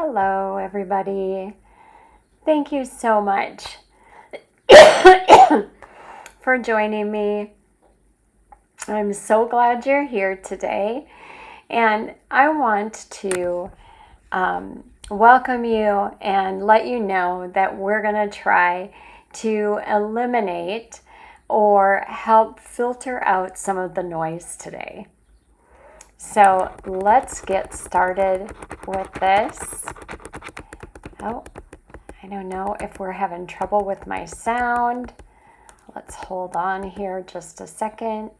Hello, everybody. Thank you so much for joining me. I'm so glad you're here today, and I want to welcome you and let you know that we're going to try to eliminate or help filter out some of the noise today. So let's get started with this. Oh, I don't know if we're having trouble with my sound. Let's hold on here just a second.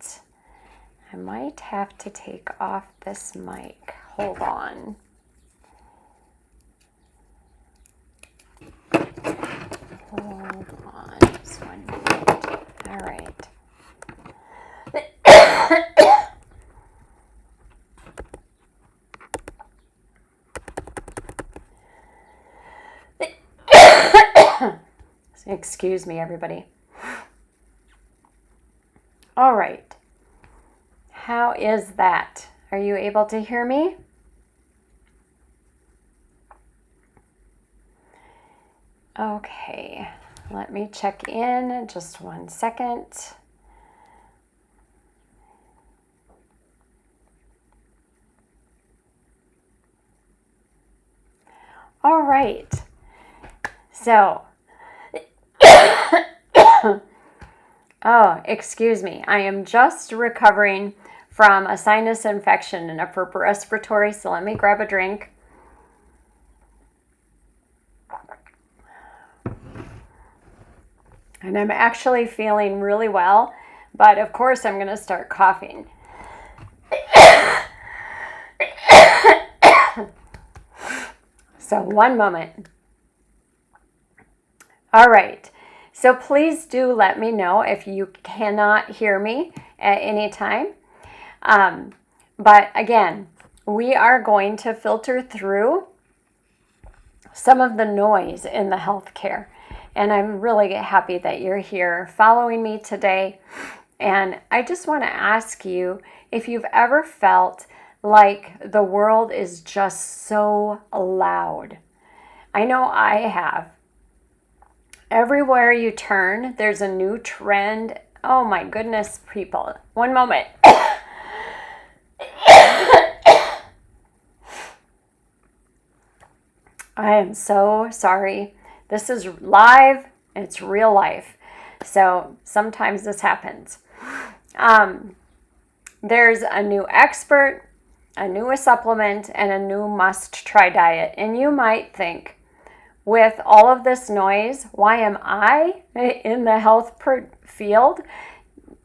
I might have to take off this mic. Hold on. Hold on just 1 minute. All right. Excuse me, everybody. All right. How is that? Are you able to hear me? Okay, let me check in just 1 second. All right. So, oh, excuse me. I am just recovering from a sinus infection and upper respiratory, so let me grab a drink. And I'm actually feeling really well, but of course I'm going to start coughing. So 1 moment. All right. So please do let me know if you cannot hear me at any time. But again, we are going to filter through some of the noise in the healthcare. And I'm really happy that you're here following me today. And I just want to ask you if you've ever felt like the world is just so loud. I know I have. Everywhere you turn, there's a new trend. Oh my goodness, people. 1 moment. I am so sorry. This is live. It's real life. So sometimes this happens. There's a new expert, a new supplement, and a new must-try diet. And you might think, with all of this noise, why am I in the health field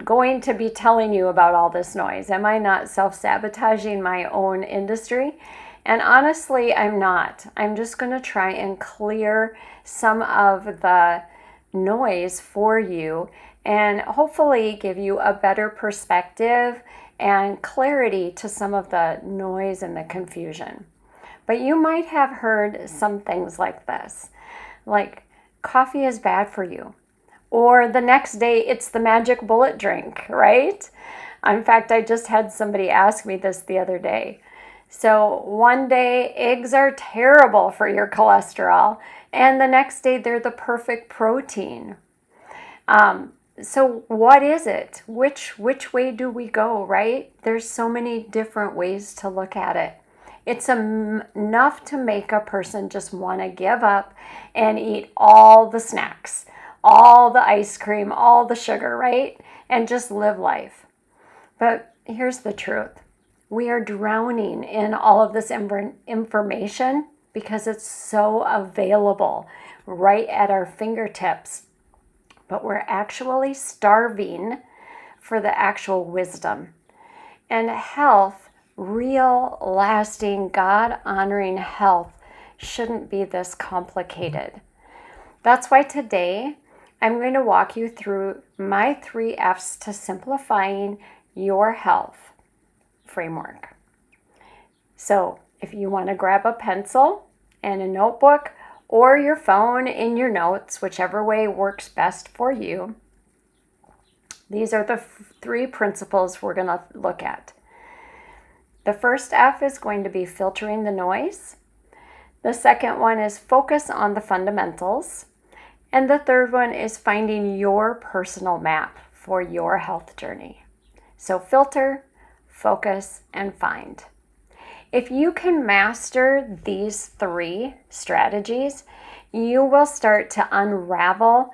going to be telling you about all this noise? Am I not self-sabotaging my own industry? And honestly, I'm not. I'm just going to try and clear some of the noise for you and hopefully give you a better perspective and clarity to some of the noise and the confusion. But you might have heard some things like this, like coffee is bad for you, or the next day it's the magic bullet drink, right? In fact, I just had somebody ask me this the other day. So one day eggs are terrible for your cholesterol, and the next day they're the perfect protein. So what is it? Which way do we go, right? There's so many different ways to look at it. It's enough to make a person just want to give up and eat all the snacks, all the ice cream, all the sugar, right? And just live life. But here's the truth. We are drowning in all of this information because it's so available right at our fingertips. But we're actually starving for the actual wisdom. And health, real, lasting, God-honoring health shouldn't be this complicated. That's why today I'm going to walk you through my 3 F's to simplifying your health framework. So if you want to grab a pencil and a notebook or your phone in your notes, whichever way works best for you, these are the 3 principles we're going to look at. The first F is going to be filtering the noise. The second one is focus on the fundamentals. And the third one is finding your personal map for your health journey. So filter, focus, and find. If you can master these 3 strategies, you will start to unravel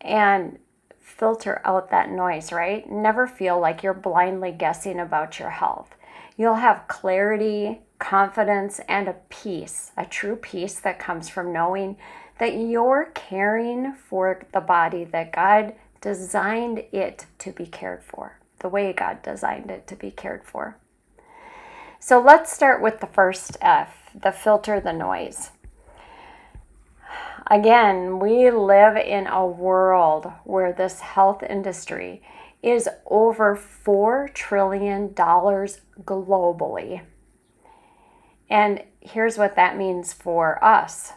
and filter out that noise, right? Never feel like you're blindly guessing about your health. You'll have clarity, confidence, and a peace, a true peace that comes from knowing that you're caring for the body that God designed it to be cared for, the way God designed it to be cared for. So let's start with the first F, the filter the noise. Again, we live in a world where this health industry is over $4 trillion globally. And here's what that means for us.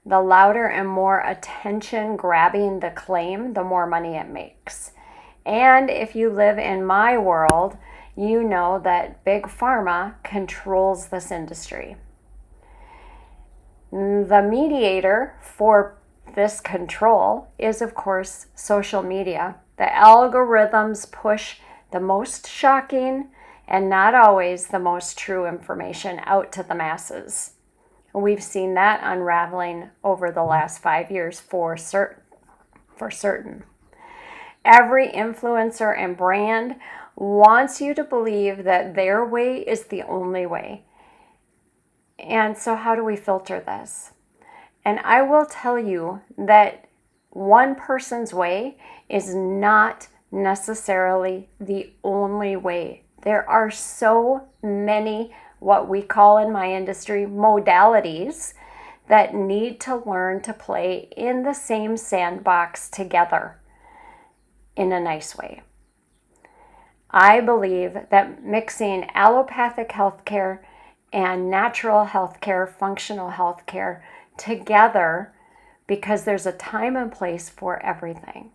The louder and more attention grabbing the claim, the more money it makes. And if you live in my world, you know that Big Pharma controls this industry. The mediator for this control is, of course, social media. The algorithms push the most shocking and not always the most true information out to the masses. We've seen that unraveling over the last 5 years for certain. Every influencer and brand wants you to believe that their way is the only way. And so how do we filter this? And I will tell you that one person's way is not necessarily the only way. There are so many, what we call in my industry, modalities that need to learn to play in the same sandbox together in a nice way. I believe that mixing allopathic healthcare and natural healthcare, functional healthcare together, because there's a time and place for everything.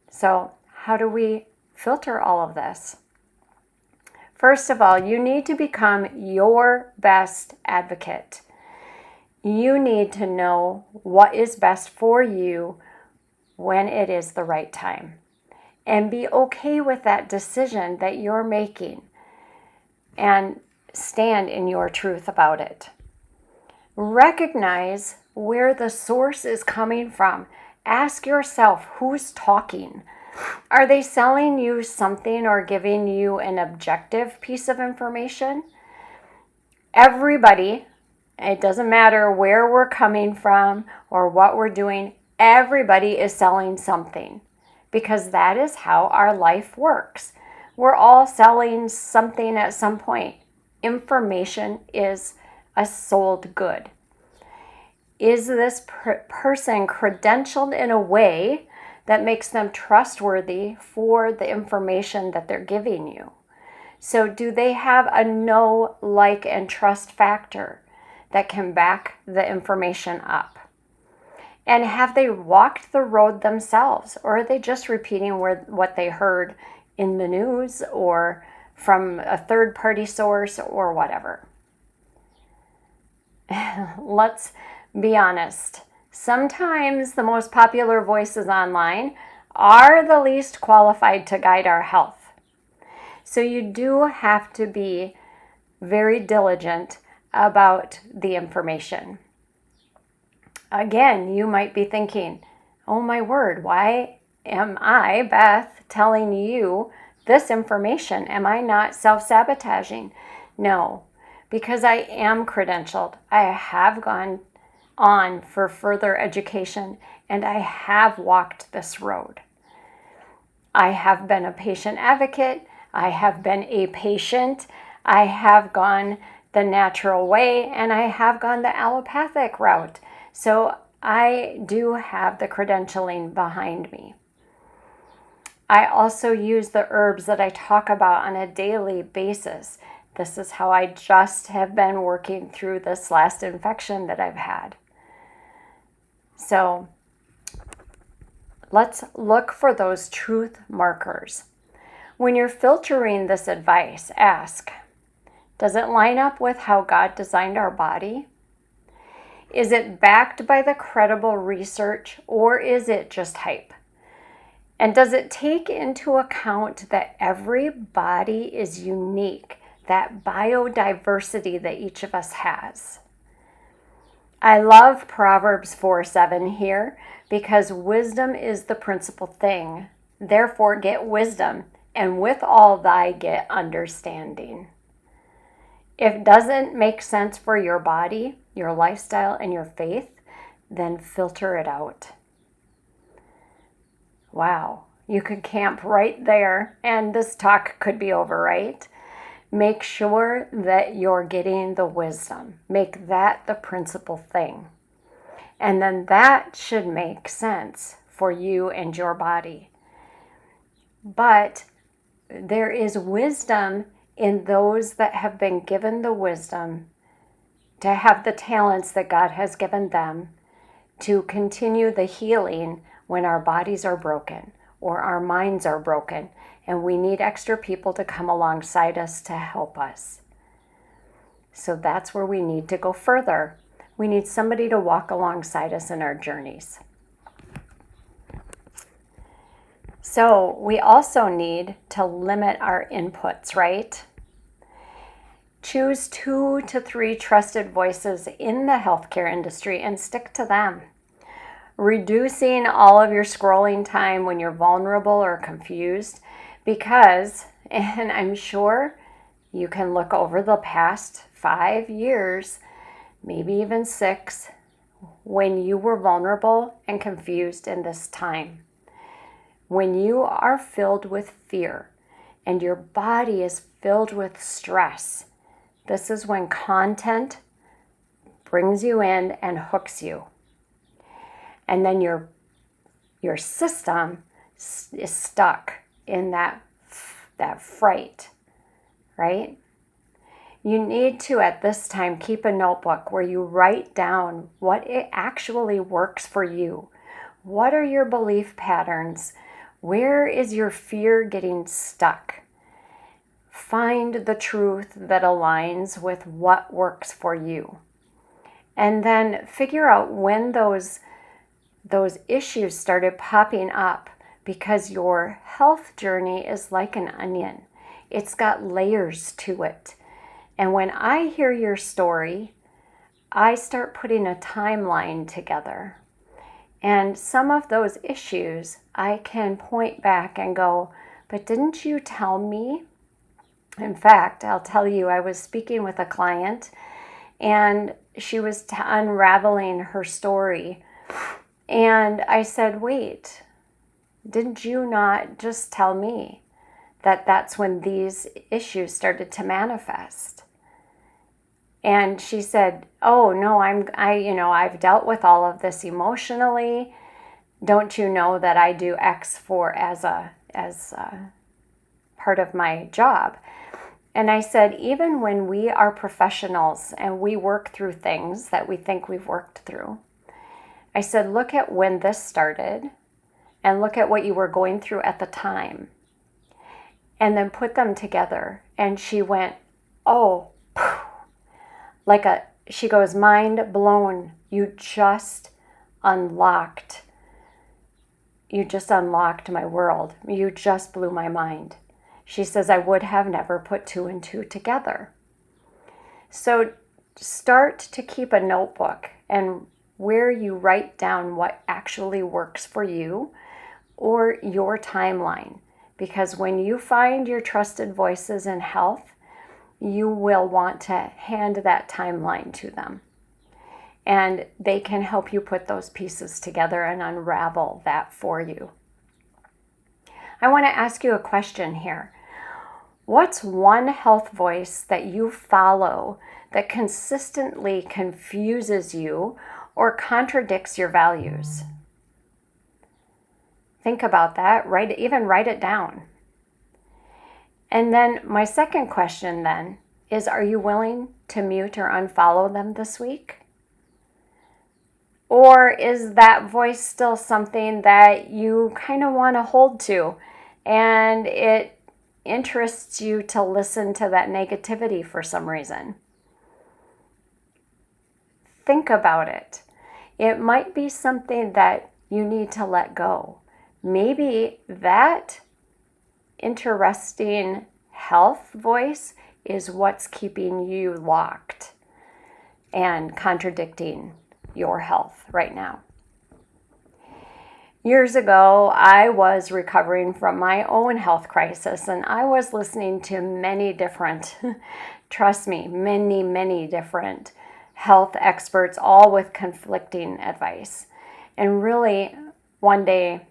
So how do we filter all of this? First of all, you need to become your best advocate. You need to know what is best for you when it is the right time. And be okay with that decision that you're making and stand in your truth about it. Recognize where the source is coming from. Ask yourself, who's talking? Are they selling you something or giving you an objective piece of information? Everybody, it doesn't matter where we're coming from or what we're doing, everybody is selling something, because that is how our life works. We're all selling something at some point. Information is a sold good. Is this person credentialed in a way that makes them trustworthy for the information that they're giving you? So do they have a know, like, and trust factor that can back the information up? And have they walked the road themselves, or are they just repeating what they heard in the news or from a third-party source or whatever? Let's be honest. Sometimes the most popular voices online are the least qualified to guide our health. So you do have to be very diligent about the information. Again, you might be thinking, oh my word, why am I, Beth, telling you this information? Am I not self-sabotaging? No, because I am credentialed. I have gone on for further education and I have walked this road. I have been a patient advocate. I have been a patient. I have gone the natural way and I have gone the allopathic route. So I do have the credentialing behind me. I also use the herbs that I talk about on a daily basis. This is how I just have been working through this last infection that I've had. So let's look for those truth markers. When you're filtering this advice, ask, does it line up with how God designed our body? Is it backed by the credible research, or is it just hype? And does it take into account that every body is unique, that biodiversity that each of us has? I love Proverbs 4:7 here because wisdom is the principal thing. Therefore, get wisdom, and with all thy get understanding. If it doesn't make sense for your body, your lifestyle, and your faith, then filter it out. Wow, you could camp right there, and this talk could be over, right? Make sure that you're getting the wisdom. Make that the principal thing. And then that should make sense for you and your body. But there is wisdom in those that have been given the wisdom to have the talents that God has given them to continue the healing when our bodies are broken or our minds are broken and we need extra people to come alongside us to help us. So that's where we need to go further. We need somebody to walk alongside us in our journeys. So we also need to limit our inputs, right? Choose 2 to 3 trusted voices in the healthcare industry and stick to them. Reducing all of your scrolling time when you're vulnerable or confused because, and I'm sure you can look over the past 5 years, maybe even 6, when you were vulnerable and confused in this time. When you are filled with fear and your body is filled with stress, this is when content brings you in and hooks you. And then your system is stuck in that fright, right? You need to, at this time, keep a notebook where you write down what it actually works for you. What are your belief patterns? Where is your fear getting stuck? Find the truth that aligns with what works for you. And then figure out when those issues started popping up, because your health journey is like an onion. It's got layers to it. And when I hear your story, I start putting a timeline together. And some of those issues I can point back and go, but didn't you tell me? In fact, I'll tell you, I was speaking with a client and she was unraveling her story. And I said, wait, didn't you not just tell me that that's when these issues started to manifest? And she said, oh no, I've dealt with all of this emotionally. Don't you know that I do X4 as a part of my job? And I said, even when we are professionals and we work through things that we think we've worked through, I said, look at when this started and look at what you were going through at the time and then put them together. And she went, oh, she goes, mind blown. You just unlocked my world. You just blew my mind. She says, I would have never put 2 and 2 together. So start to keep a notebook and where you write down what actually works for you or your timeline. Because when you find your trusted voices in health, you will want to hand that timeline to them. And they can help you put those pieces together and unravel that for you. I want to ask you a question here. What's one health voice that you follow that consistently confuses you or contradicts your values? Think about that. Even write it down. And then my second question then is, are you willing to mute or unfollow them this week? Or is that voice still something that you kind of want to hold to and it interests you to listen to that negativity for some reason? think about it. It might be something that you need to let go. Maybe that interesting health voice is what's keeping you locked and contradicting your health right now. Years ago, I was recovering from my own health crisis, and I was listening to many different, trust me, many different health experts, all with conflicting advice. And really, one day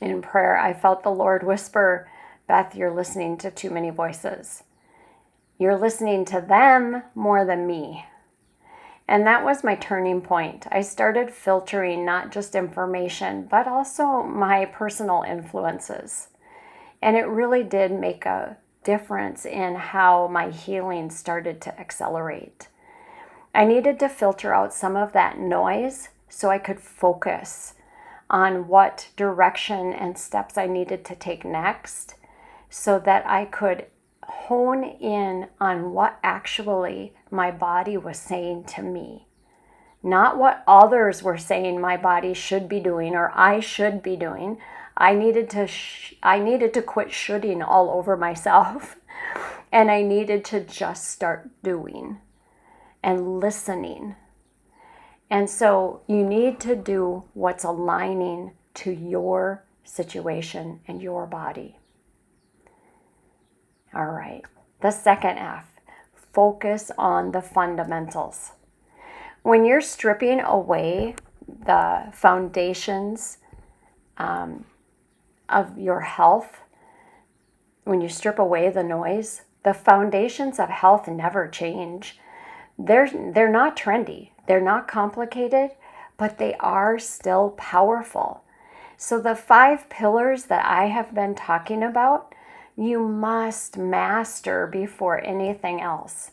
in prayer, I felt the Lord whisper, Beth, you're listening to too many voices. You're listening to them more than me. And that was my turning point. I started filtering not just information, but also my personal influences. And it really did make a difference in how my healing started to accelerate. I needed to filter out some of that noise so I could focus on what direction and steps I needed to take next so that I could hone in on what actually my body was saying to me. Not what others were saying my body should be doing or I should be doing. I needed to quit shoulding all over myself, and I needed to just start doing and listening. And so you need to do what's aligning to your situation and your body. All right, the second F, focus on the fundamentals. When you're stripping away the foundations of your health, when you strip away the noise, the foundations of health never change. They're not trendy, they're not complicated, but they are still powerful. So the 5 pillars that I have been talking about, you must master before anything else.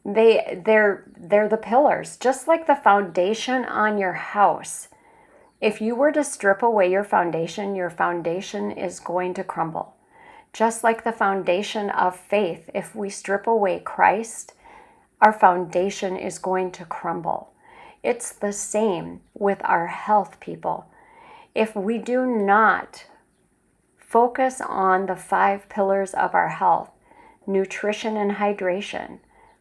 They're the pillars, just like the foundation on your house. If you were to strip away your foundation is going to crumble. Just like the foundation of faith, if we strip away Christ, our foundation is going to crumble. It's the same with our health, people. If we do not focus on the 5 pillars of our health, nutrition and hydration,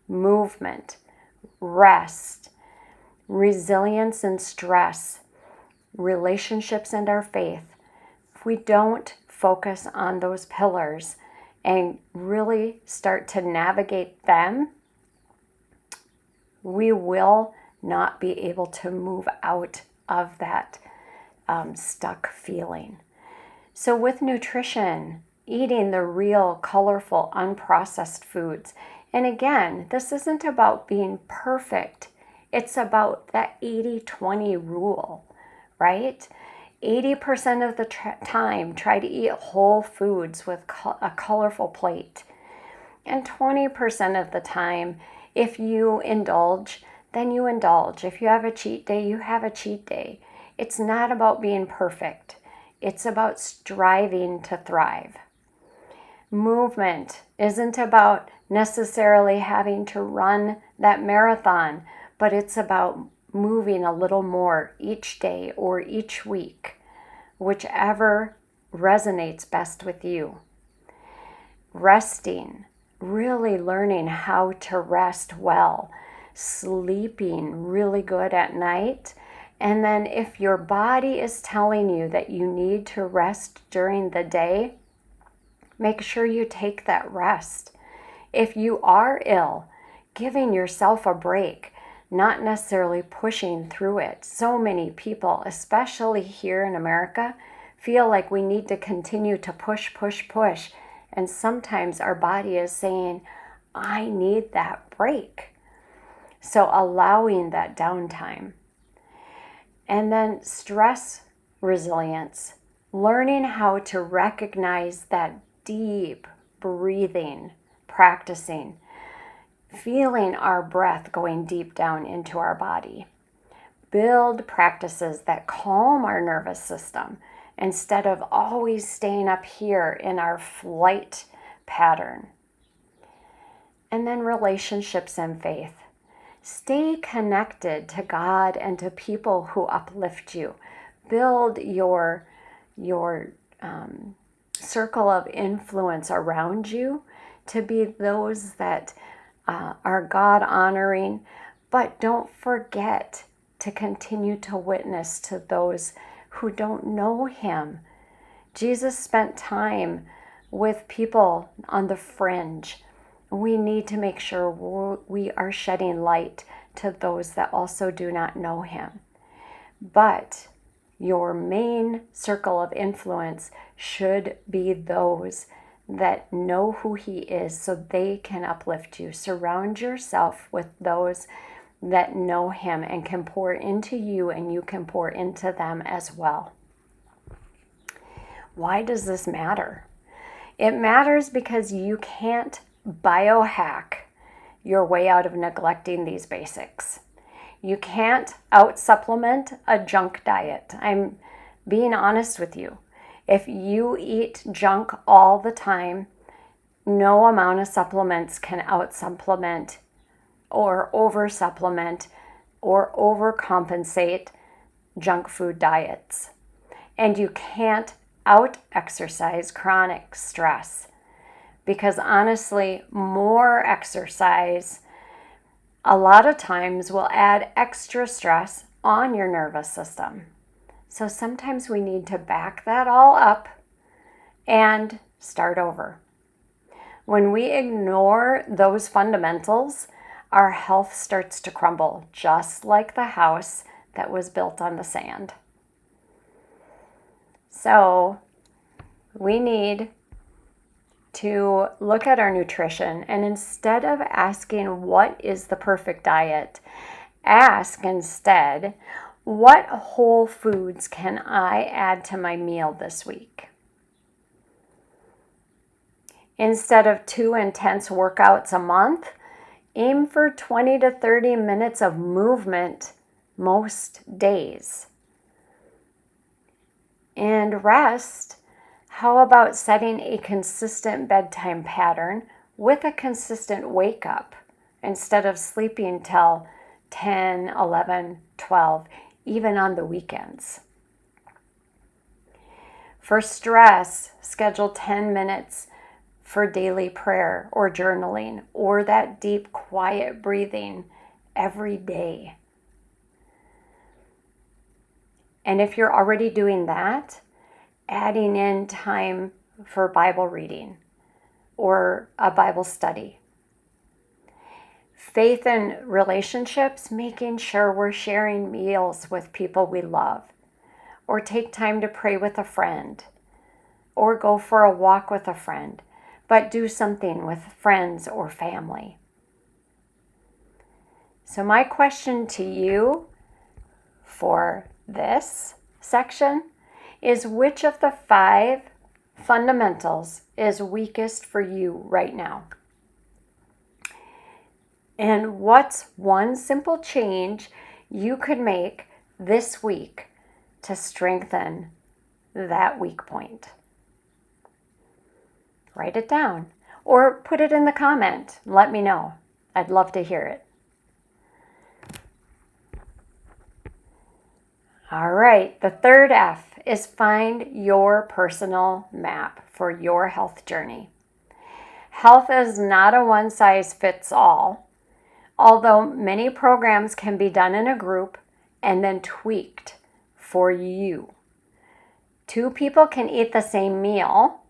movement, rest, resilience and stress, relationships and our faith, if we don't focus on those pillars and really start to navigate them, we will not be able to move out of that stuck feeling. So with nutrition, eating the real, colorful, unprocessed foods. And again, this isn't about being perfect. It's about that 80-20 rule, right? 80% of the time, try to eat whole foods with a colorful plate. And 20% of the time, if you indulge, then you indulge. If you have a cheat day, you have a cheat day. It's not about being perfect. It's about striving to thrive. Movement isn't about necessarily having to run that marathon, but it's about moving a little more each day or each week, whichever resonates best with you. Resting, really learning how to rest well, sleeping really good at night. And then if your body is telling you that you need to rest during the day, make sure you take that rest. If you are ill, giving yourself a break, not necessarily pushing through it. So many people, especially here in America, feel like we need to continue to push. And sometimes our body is saying, I need that break. So allowing that downtime. And then stress resilience, learning how to recognize that deep breathing, practicing, feeling our breath going deep down into our body. Build practices that calm our nervous system instead of always staying up here in our flight pattern. And then relationships and faith. Stay connected to God and to people who uplift you. Build your circle of influence around you to be those that are God-honoring, but don't forget to continue to witness to those who don't know him. Jesus spent time with people on the fringe. We need to make sure we are shedding light to those that also do not know him. But your main circle of influence should be those that know who he is so they can uplift you. Surround yourself with those that know him and can pour into you, and you can pour into them as well. Why does this matter? It matters because you can't biohack your way out of neglecting these basics. You can't out-supplement a junk diet. I'm being honest with you. If you eat junk all the time, no amount of supplements can out-supplement or over-supplement or overcompensate junk food diets. And you can't out-exercise chronic stress, because honestly, more exercise a lot of times will add extra stress on your nervous system. So sometimes we need to back that all up and start over. When we ignore those fundamentals, our health starts to crumble, just like the house that was built on the sand. So we need to look at our nutrition, and instead of asking what is the perfect diet, ask instead, what whole foods can I add to my meal this week? Instead of 2 intense workouts a month, aim for 20 to 30 minutes of movement most days. And rest. How about setting a consistent bedtime pattern with a consistent wake up instead of sleeping till 10, 11, 12, even on the weekends? For stress, schedule 10 minutes for daily prayer or journaling or that deep, quiet breathing every day. And if you're already doing that, adding in time for Bible reading or a Bible study. Faith and relationships, making sure we're sharing meals with people we love, or take time to pray with a friend, or go for a walk with a friend, but do something with friends or family. So my question to you for this section is, which of the 5 fundamentals is weakest for you right now? And what's one simple change you could make this week to strengthen that weak point? Write it down or put it in the comment. Let me know. I'd love to hear it. All right, the third F is find your personal map for your health journey. Health is not a one-size-fits-all, although many programs can be done in a group and then tweaked for you. 2 people can eat the same meal,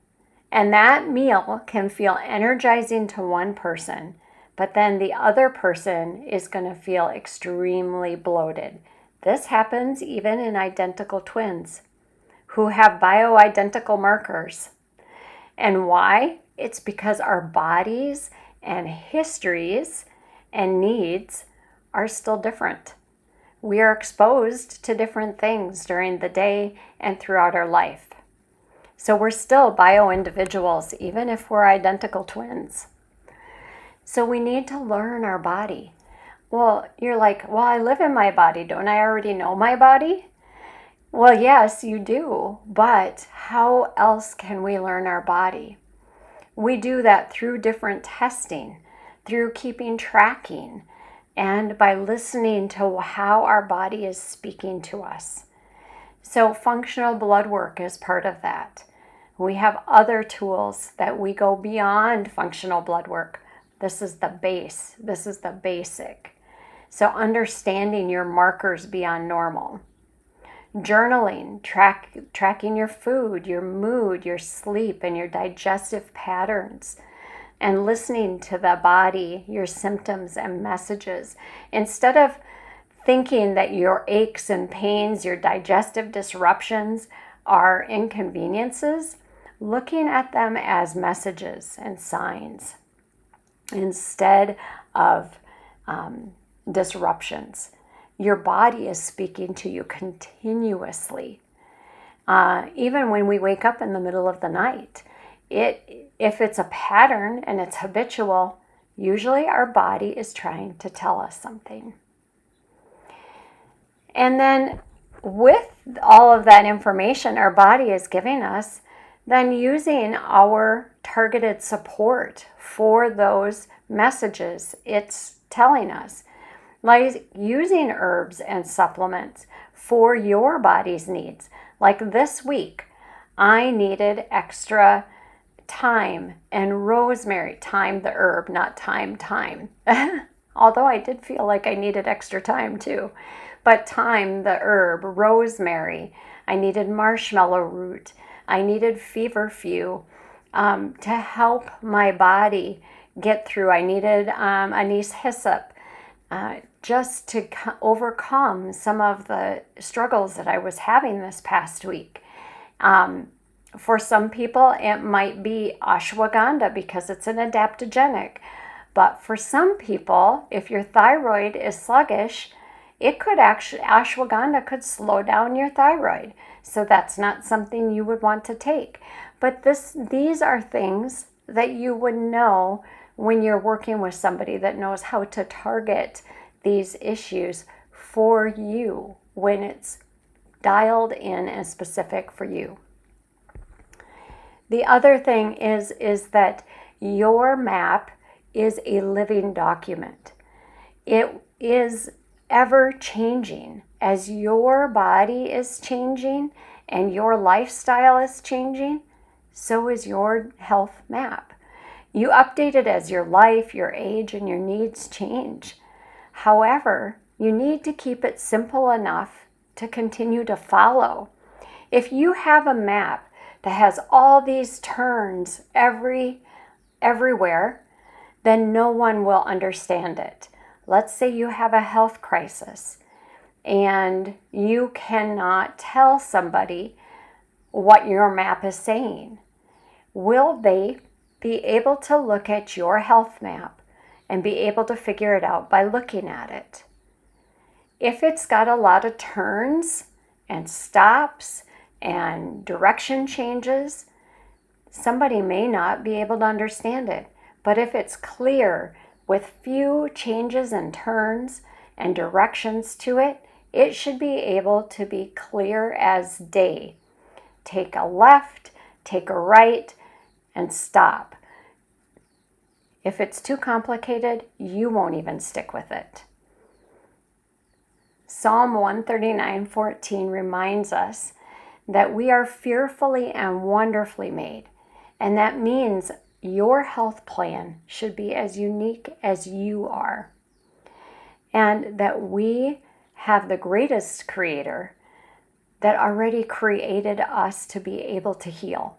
and that meal can feel energizing to one person, but then the other person is going to feel extremely bloated. This happens even in identical twins who have bio-identical markers. And why? It's because our bodies and histories and needs are still different. We are exposed to different things during the day and throughout our life. So we're still bio-individuals, even if we're identical twins. So we need to learn our body. Well, you're like, well, I live in my body. Don't I already know my body? Well, yes, you do. But how else can we learn our body? We do that through different testing, through keeping tracking, and by listening to how our body is speaking to us. So functional blood work is part of that. We have other tools that we go beyond functional blood work. This is the base. This is the basic. So understanding your markers beyond normal. Journaling, tracking your food, your mood, your sleep, and your digestive patterns. And listening to the body, your symptoms and messages. Instead of thinking that your aches and pains, your digestive disruptions are inconveniences, looking at them as messages and signs instead of disruptions. Your body is speaking to you continuously. Even when we wake up in the middle of the night, if it's a pattern and it's habitual, usually our body is trying to tell us something. And then with all of that information our body is giving us, then using our targeted support for those messages it's telling us, like using herbs and supplements for your body's needs. Like this week, I needed extra thyme and rosemary. Thyme, the herb, not thyme. Although I did feel like I needed extra thyme too. But thyme, the herb, rosemary, I needed marshmallow root, I needed feverfew to help my body get through. I needed anise hyssop just to overcome some of the struggles that I was having this past week. For some people, it might be ashwagandha because it's an adaptogenic. But for some people, if your thyroid is sluggish, it could actually, ashwagandha could slow down your thyroid. So that's not something you would want to take. But these are things that you would know when you're working with somebody that knows how to target these issues for you when it's dialed in and specific for you. The other thing is that your map is a living document. It is ever changing. As your body is changing and your lifestyle is changing, so is your health map. You update it as your life, your age, and your needs change. However, you need to keep it simple enough to continue to follow. If you have a map that has all these turns everywhere, then no one will understand it. Let's say you have a health crisis and you cannot tell somebody what your map is saying. Will they be able to look at your health map and be able to figure it out by looking at it? If it's got a lot of turns and stops and direction changes, somebody may not be able to understand it. But if it's clear with few changes and turns and directions to it, it should be able to be clear as day. Take a left, take a right, and stop. If it's too complicated, you won't even stick with it. Psalm 139:14 reminds us that we are fearfully and wonderfully made, and that means your health plan should be as unique as you are, and that we have the greatest creator that already created us to be able to heal.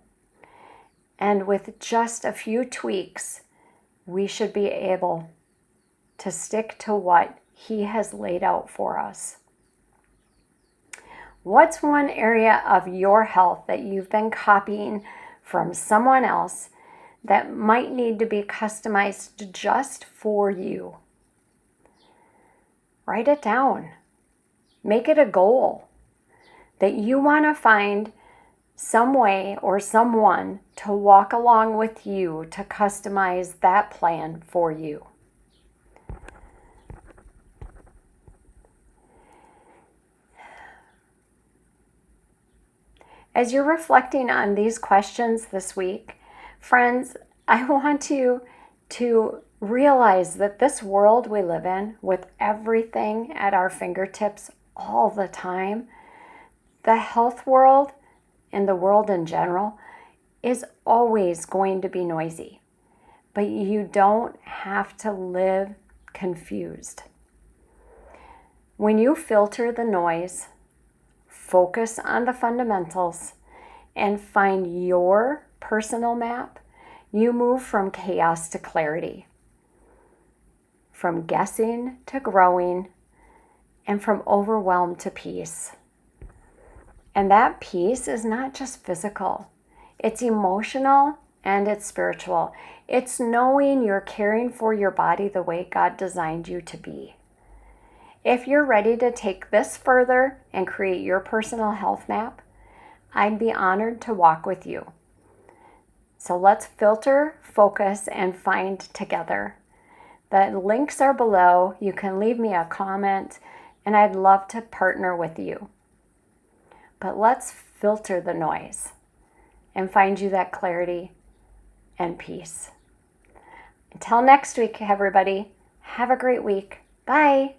And with just a few tweaks, we should be able to stick to what he has laid out for us. What's one area of your health that you've been copying from someone else that might need to be customized just for you? Write it down. Make it a goal that you want to find some way or someone to walk along with you to customize that plan for you. As you're reflecting on these questions this week, friends, I want you to realize that this world we live in, with everything at our fingertips all the time, the health world and the world in general is always going to be noisy. But you don't have to live confused. When you filter the noise, focus on the fundamentals, and find your personal map, you move from chaos to clarity, from guessing to growing, and from overwhelm to peace. And that peace is not just physical, it's emotional and it's spiritual. It's knowing you're caring for your body the way God designed you to be. If you're ready to take this further and create your personal health map, I'd be honored to walk with you. So let's filter, focus, and find together. The links are below. You can leave me a comment, and I'd love to partner with you. But let's filter the noise and find you that clarity and peace. Until next week, everybody, have a great week. Bye.